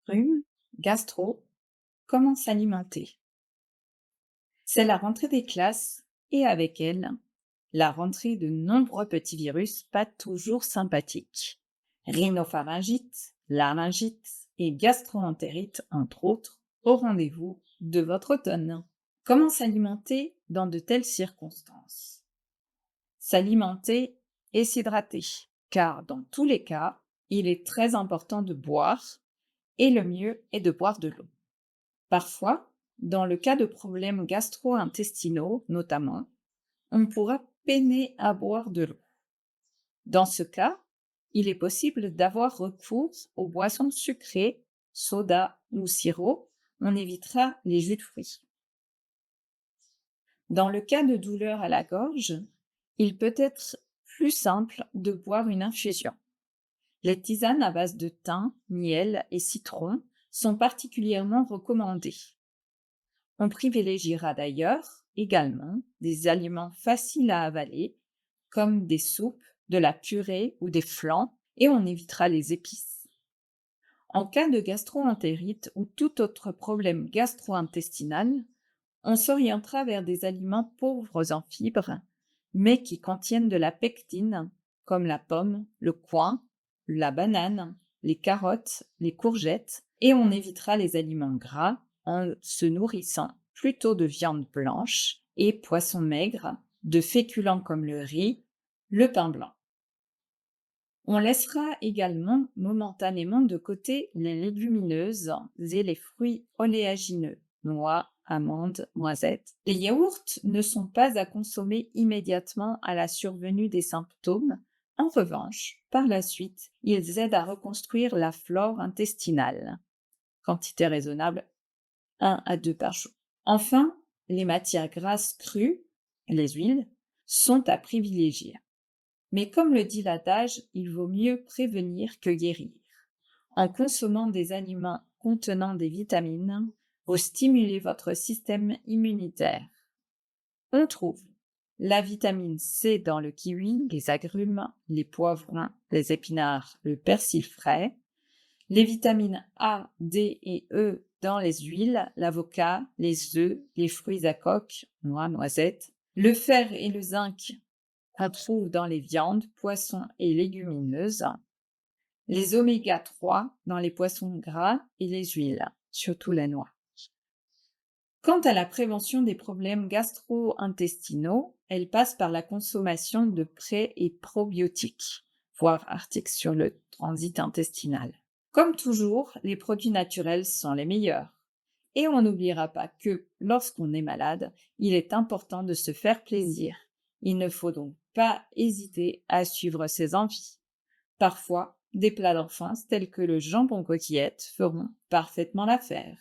Rhume, gastro, comment s'alimenter? C'est la rentrée des classes et avec elle, la rentrée de nombreux petits virus pas toujours sympathiques. Rhinopharyngite, laryngite et gastroentérite, entre autres, au rendez-vous de votre automne. Comment s'alimenter dans de telles circonstances? S'alimenter et s'hydrater, car dans tous les cas, il est très important de boire et le mieux est de boire de l'eau. Parfois, dans le cas de problèmes gastro-intestinaux notamment, on pourra peiner à boire de l'eau. Dans ce cas, il est possible d'avoir recours aux boissons sucrées, soda ou sirop. On évitera les jus de fruits. Dans le cas de douleur à la gorge, il peut être plus simple de boire une infusion. Les tisanes à base de thym, miel et citron sont particulièrement recommandées. On privilégiera d'ailleurs également des aliments faciles à avaler, comme des soupes, de la purée ou des flancs, et on évitera les épices. En cas de gastro-entérite ou tout autre problème gastro-intestinal, on s'orientera vers des aliments pauvres en fibres, mais qui contiennent de la pectine, comme la pomme, le coin, la banane, les carottes, les courgettes, et on évitera les aliments gras en se nourrissant plutôt de viande blanche et poissons maigres, de féculents comme le riz, le pain blanc. On laissera également momentanément de côté les légumineuses et les fruits oléagineux, noix, amandes, noisettes. Les yaourts ne sont pas à consommer immédiatement à la survenue des symptômes. En revanche, par la suite, ils aident à reconstruire la flore intestinale. Quantité raisonnable, 1 à 2 par jour. Enfin, les matières grasses crues, les huiles, sont à privilégier. Mais comme le dit l'adage, il vaut mieux prévenir que guérir. En consommant des aliments contenant des vitamines, vous stimulez votre système immunitaire. On trouve la vitamine C dans le kiwi, les agrumes, les poivrons, les épinards, le persil frais, les vitamines A, D et E dans les huiles, l'avocat, les œufs, les fruits à coque, noix, noisettes, le fer et le zinc qu'on trouve dans les viandes, poissons et légumineuses, les oméga 3 dans les poissons gras et les huiles, surtout la noix. Quant à la prévention des problèmes gastro-intestinaux, elle passe par la consommation de pré- et probiotiques, voire articles sur le transit intestinal. Comme toujours, les produits naturels sont les meilleurs. Et on n'oubliera pas que lorsqu'on est malade, il est important de se faire plaisir. Il ne faut donc pas hésiter à suivre ses envies. Parfois, des plats d'enfance tels que le jambon coquillette feront parfaitement l'affaire.